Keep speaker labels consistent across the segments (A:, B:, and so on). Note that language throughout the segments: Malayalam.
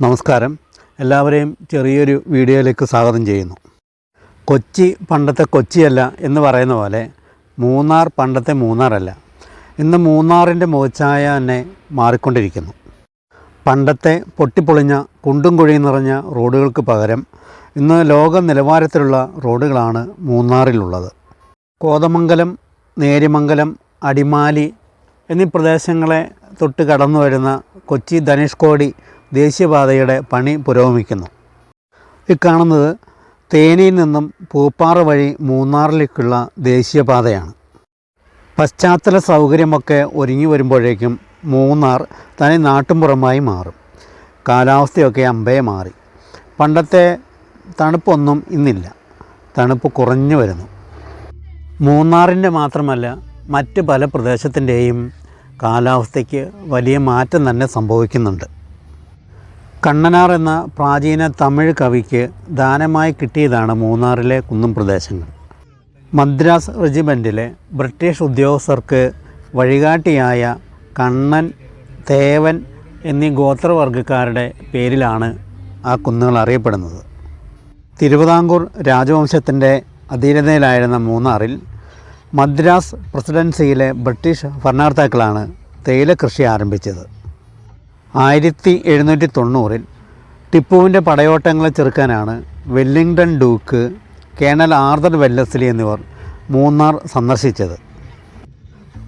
A: നമസ്കാരം. എല്ലാവരെയും ചെറിയൊരു വീഡിയോയിലേക്ക് സ്വാഗതം ചെയ്യുന്നു. കൊച്ചി പണ്ടത്തെ കൊച്ചിയല്ല എന്ന് പറയുന്ന പോലെ മൂന്നാർ പണ്ടത്തെ മൂന്നാറല്ല. ഇന്ന് മൂന്നാറിൻ്റെ മുഖച്ഛായ തന്നെ മാറിക്കൊണ്ടിരിക്കുന്നു. പണ്ടത്തെ പൊട്ടിപ്പൊളിഞ്ഞ കുണ്ടും കുഴിയും നിറഞ്ഞ റോഡുകൾക്ക് പകരം ഇന്ന് ലോക നിലവാരത്തിലുള്ള റോഡുകളാണ് മൂന്നാറിലുള്ളത്. കോതമംഗലം, നേര്യമംഗലം, അടിമാലി എന്നീ പ്രദേശങ്ങളെ തൊട്ട് കടന്നു വരുന്ന കൊച്ചി ധനുഷ്കോടി ദേശീയപാതയുടെ പണി പുരോഗമിക്കുന്നു. ഈ കാണുന്നത് തേനിയിൽ നിന്നും പൂപ്പാറ വഴി മൂന്നാറിലേക്കുള്ള ദേശീയപാതയാണ്. പശ്ചാത്തല സൗകര്യമൊക്കെ ഒരുങ്ങി വരുമ്പോഴേക്കും മൂന്നാർ തനി നാട്ടുമ്പുറമായി മാറും. കാലാവസ്ഥയൊക്കെ അമ്പേ മാറി. പണ്ടത്തെ തണുപ്പൊന്നും ഇന്നില്ല. തണുപ്പ് കുറഞ്ഞു വരുന്നു. മൂന്നാറിൻ്റെ മാത്രമല്ല, മറ്റ് പല പ്രദേശത്തിൻ്റെയും കാലാവസ്ഥയ്ക്ക് വലിയ മാറ്റം തന്നെ സംഭവിക്കുന്നുണ്ട്. കണ്ണനാർ എന്ന പ്രാചീന തമിഴ് കവിക്ക് ദാനമായി കിട്ടിയതാണ് മൂന്നാറിലെ കുന്നും പ്രദേശങ്ങൾ. മദ്രാസ് റെജിമെൻറ്റിലെ ബ്രിട്ടീഷ് ഉദ്യോഗസ്ഥർക്ക് വഴികാട്ടിയായ കണ്ണൻ, തേവൻ എന്നീ ഗോത്രവർഗ്ഗക്കാരുടെ പേരിലാണ് ആ കുന്നുകൾ അറിയപ്പെടുന്നത്. തിരുവിതാംകൂർ രാജവംശത്തിൻ്റെ അധീനതയിലായിരുന്ന മൂന്നാറിൽ മദ്രാസ് പ്രസിഡൻസിയിലെ ബ്രിട്ടീഷ് ഭരണകർത്താക്കളാണ് തേയില കൃഷി ആരംഭിച്ചത്. 1790 ടിപ്പുവിൻ്റെ പടയോട്ടങ്ങളെ ചെറുക്കാനാണ് Wellington duke, colonel Arthur Wellesley എന്നിവർ മൂന്നാർ സന്ദർശിച്ചത്.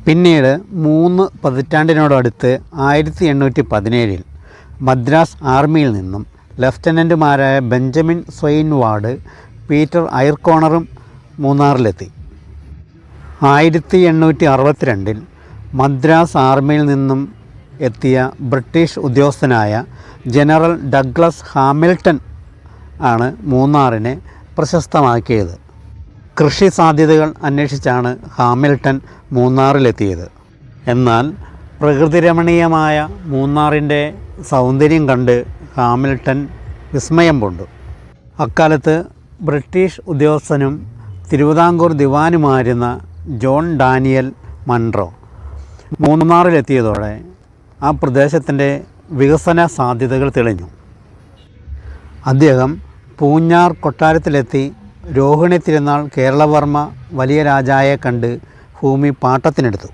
A: പിന്നീട് 3 പതിറ്റാണ്ടിനോടടുത്ത് 1817 മദ്രാസ് ആർമിയിൽ നിന്നും ലഫ്റ്റനൻറ്റുമാരായ ബെഞ്ചമിൻ സ്വൈൻവാർഡ്, പീറ്റർ ഐർകോണറും മൂന്നാറിലെത്തി. 1862 മദ്രാസ് ആർമിയിൽ നിന്നും എത്തിയ ബ്രിട്ടീഷ് ഉദ്യോഗസ്ഥനായ ജനറൽ ഡഗ്ലസ് ഹാമിൽട്ടൺ ആണ് മൂന്നാറിനെ പ്രശസ്തമാക്കിയത്. കൃഷി സാധ്യതകൾ അന്വേഷിച്ചാണ് ഹാമിൽട്ടൺ മൂന്നാറിലെത്തിയത്. എന്നാൽ പ്രകൃതിരമണീയമായ മൂന്നാറിൻ്റെ സൗന്ദര്യം കണ്ട് ഹാമിൽട്ടൺ വിസ്മയം പൂണ്ടു. അക്കാലത്ത് ബ്രിട്ടീഷ് ഉദ്യോഗസ്ഥനും തിരുവിതാംകൂർ ദിവാനുമായിരുന്ന ജോൺ ഡാനിയൽ മൺറോ മൂന്നാറിലെത്തിയതോടെ ആ പ്രദേശത്തിൻ്റെ വികസന സാധ്യതകൾ തെളിഞ്ഞു. അദ്ദേഹം പൂഞ്ഞാർ കൊട്ടാരത്തിലെത്തി രോഹിണി തിരുനാൾ കേരളവർമ്മ വലിയ രാജായെ കണ്ട് ഭൂമി പാട്ടത്തിനെടുത്തു.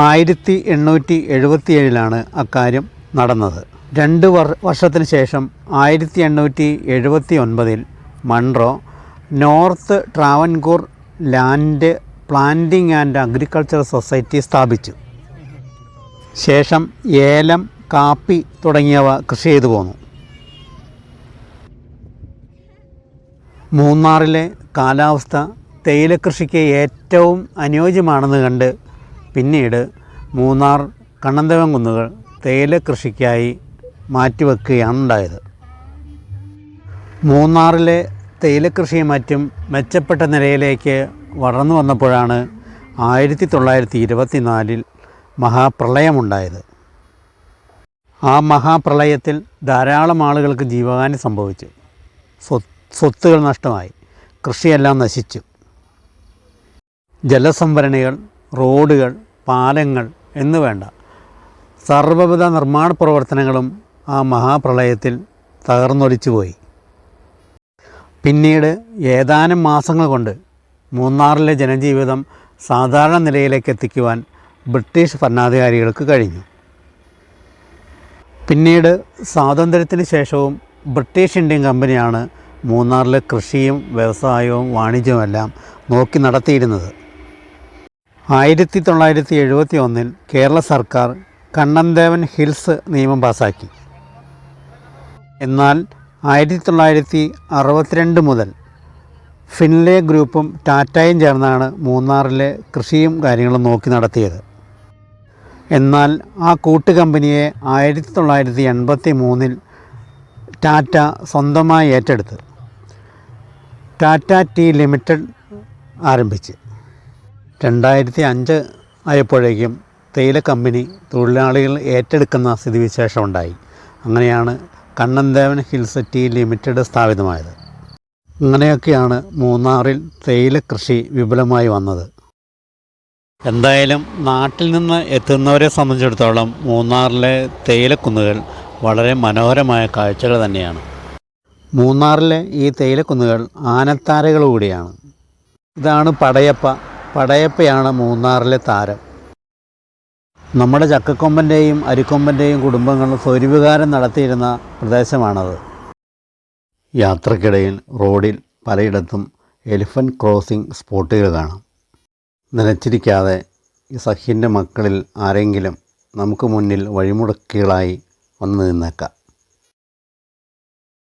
A: 1877 അക്കാര്യം നടന്നത്. 2 വർഷത്തിന് ശേഷം 1879 Munro North Travancore land planting and agriculture society സ്ഥാപിച്ചു. ശേഷം ഏലം, കാപ്പി തുടങ്ങിയവ കൃഷി ചെയ്തു പോന്നു. മൂന്നാറിലെ കാലാവസ്ഥ തേയില കൃഷിക്ക് ഏറ്റവും അനുയോജ്യമാണെന്ന് കണ്ട് പിന്നീട് മൂന്നാർ കണ്ണന്തവൻ കുന്നുകൾ തേയില കൃഷിക്കായി മാറ്റിവെക്കുകയാണ് ഉണ്ടായത്. മൂന്നാറിലെ തേയില കൃഷിയും മറ്റും മെച്ചപ്പെട്ട നിലയിലേക്ക് വളർന്നു വന്നപ്പോഴാണ് 1924 മഹാപ്രളയമുണ്ടായത്. ആ മഹാപ്രളയത്തിൽ ധാരാളം ആളുകൾക്ക് ജീവഹാനി സംഭവിച്ചു. സ്വത്തുകൾ നഷ്ടമായി. കൃഷിയെല്ലാം നശിച്ചു. ജലസംഭരണികൾ, റോഡുകൾ, പാലങ്ങൾ എന്നു വേണ്ട സർവ്വവിധ നിർമ്മാണ പ്രവർത്തനങ്ങളും ആ മഹാപ്രളയത്തിൽ തകർന്നൊലിച്ചുപോയി. പിന്നീട് ഏതാനും മാസങ്ങൾ കൊണ്ട് മൂന്നാറിലെ ജനജീവിതം സാധാരണ നിലയിലേക്ക് എത്തിക്കുവാൻ ബ്രിട്ടീഷ് ഭരണാധികാരികൾക്ക് കഴിഞ്ഞു. പിന്നീട് സ്വാതന്ത്ര്യത്തിന് ശേഷവും ബ്രിട്ടീഷ് ഇന്ത്യൻ കമ്പനിയാണ് മൂന്നാറിലെ കൃഷിയും വ്യവസായവും വാണിജ്യവുമെല്ലാം നോക്കി നടത്തിയിരുന്നത്. 1971 കേരള സർക്കാർ കണ്ണന്തേവൻ ഹിൽസ് നിയമം പാസാക്കി. എന്നാൽ 1962 മുതൽ ഫിൻലേ ഗ്രൂപ്പും ടാറ്റയും ചേർന്നാണ് മൂന്നാറിലെ കൃഷിയും കാര്യങ്ങളും നോക്കി നടത്തിയത്. എന്നാൽ ആ കൂട്ടുകമ്പനിയെ 1983 ടാറ്റ സ്വന്തമായി ഏറ്റെടുത്ത് ടാറ്റ ടീ ലിമിറ്റഡ് ആരംഭിച്ച് 2005 ആയപ്പോഴേക്കും തേയില കമ്പനി തൊഴിലാളികൾ ഏറ്റെടുക്കുന്ന സ്ഥിതിവിശേഷം ഉണ്ടായി. അങ്ങനെയാണ് കണ്ണന്തേവൻ ഹിൽസ് ടീ ലിമിറ്റഡ് സ്ഥാപിതമായത്. അങ്ങനെയൊക്കെയാണ് മൂന്നാറിൽ തേയില കൃഷി വിപുലമായി വന്നത്. എന്തായാലും നാട്ടിൽ നിന്ന് എത്തുന്നവരെ സംബന്ധിച്ചിടത്തോളം മൂന്നാറിലെ തേയിലക്കുന്നുകൾ വളരെ മനോഹരമായ കാഴ്ചകൾ തന്നെയാണ്. മൂന്നാറിലെ ഈ തേയിലക്കുന്നുകൾ ആനത്താരകൾ കൂടിയാണ്. ഇതാണ് പടയപ്പ. പടയപ്പയാണ് മൂന്നാറിലെ താരം. നമ്മുടെ ചക്കക്കൊമ്പൻ്റെയും അരിക്കൊമ്പൻ്റെയും കുടുംബങ്ങൾ സ്വൈരവിഹാരം നടത്തിയിരുന്ന പ്രദേശമാണത്. യാത്രക്കിടയിൽ റോഡിൽ പലയിടത്തും എലിഫൻറ്റ് ക്രോസിംഗ് സ്പോട്ടുകൾ കാണാം. നനച്ചിരിക്കാതെ ഈ സഖ്യൻ്റെ മക്കളിൽ ആരെങ്കിലും നമുക്ക് മുന്നിൽ വഴിമുടക്കികളായി വന്നു നിന്നേക്കാം.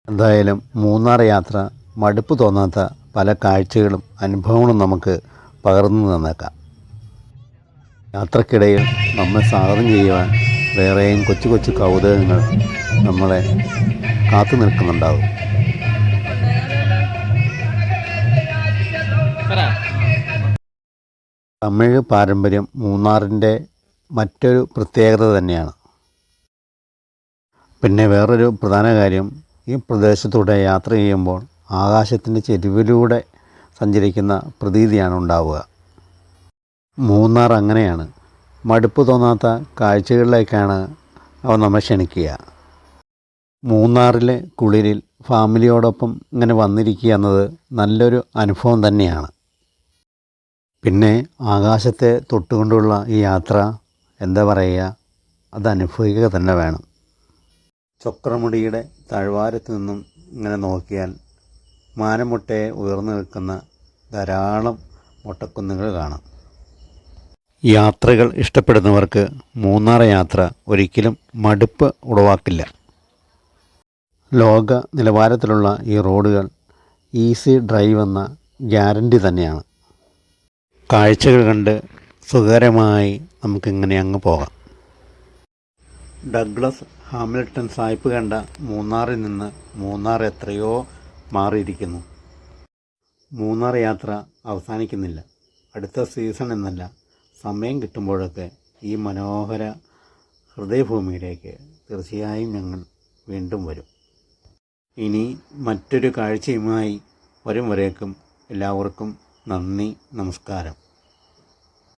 A: എന്തായാലും മൂന്നാർ യാത്ര മടുപ്പ് തോന്നാത്ത പല കാഴ്ചകളും അനുഭവങ്ങളും നമുക്ക് പകർന്നു തന്നേക്കാം. യാത്രക്കിടയിൽ നമ്മെ സ്വാഗതം ചെയ്യുവാൻ വേറെയും കൊച്ചു കൊച്ചു കൗതുകങ്ങൾ നമ്മളെ കാത്തു നിൽക്കുന്നുണ്ടാവും. തമിഴ് പാരമ്പര്യം മൂന്നാറിൻ്റെ മറ്റൊരു പ്രത്യേകത തന്നെയാണ്. പിന്നെ വേറൊരു പ്രധാന കാര്യം, ഈ പ്രദേശത്തൂടെ യാത്ര ചെയ്യുമ്പോൾ ആകാശത്തിൻ്റെ ചെരുവിലൂടെ സഞ്ചരിക്കുന്ന പ്രതീതിയാണ് ഉണ്ടാവുക. മൂന്നാർ അങ്ങനെയാണ്. മടുപ്പ് തോന്നാത്ത കാഴ്ചകളിലേക്കാണ് അവ നമ്മെ ക്ഷണിക്കുക. മൂന്നാറിലെ കുളിരിൽ ഫാമിലിയോടൊപ്പം ഇങ്ങനെ വന്നിരിക്കുക എന്നത് നല്ലൊരു അനുഭവം തന്നെയാണ്. പിന്നെ ആകാശത്തെ തൊട്ടുകൊണ്ടുള്ള ഈ യാത്ര എന്താ പറയുക, അത് അനുഭവിക്കുക തന്നെ വേണം. ചക്രമുടിയുടെ താഴ്വാരത്ത് നിന്നും ഇങ്ങനെ നോക്കിയാൽ മാനമുട്ടയെ ഉയർന്നു നിൽക്കുന്ന ധാരാളം മൊട്ടക്കുന്നുകൾ കാണാം. യാത്രകൾ ഇഷ്ടപ്പെടുന്നവർക്ക് മൂന്നാർ യാത്ര ഒരിക്കലും മടുപ്പ് ഉളവാക്കില്ല. ലോക നിലവാരത്തിലുള്ള ഈ റോഡുകൾ ഈസി ഡ്രൈവ് എന്ന ഗ്യാരണ്ടി തന്നെയാണ്. കാഴ്ചകൾ കണ്ട് സുഖകരമായി നമുക്കിങ്ങനെ അങ്ങ് പോകാം. ഡഗ്ലസ് ഹാമിൽട്ടൺ സായിപ്പ് കണ്ട മൂന്നാറിൽ നിന്ന് മൂന്നാർ എത്രയോ മാറിയിരിക്കുന്നു. മൂന്നാർ യാത്ര അവസാനിക്കുന്നില്ല. അടുത്ത സീസൺ എന്നല്ല, സമയം കിട്ടുമ്പോഴൊക്കെ ഈ മനോഹര ഹൃദയഭൂമിയിലേക്ക് തീർച്ചയായും ഞങ്ങൾ വീണ്ടും വരും. ഇനി മറ്റൊരു കാഴ്ചയുമായി വരും വരേക്കും എല്ലാവർക്കും നന്ദി, നമസ്കാരം.